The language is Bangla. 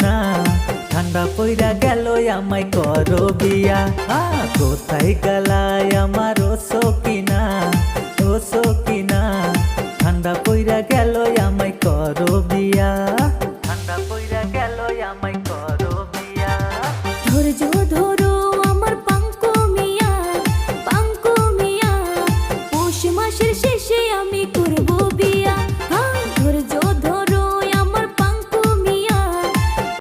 কিনা ঠান্ডা পইরা গেল আমায় করো বিয়া কোথায় গেলায় আমার ও সকিনা ঠান্ডা পইরা গেল আমায় করো বিয়া ঠান্ডা পইরা গেল আমায়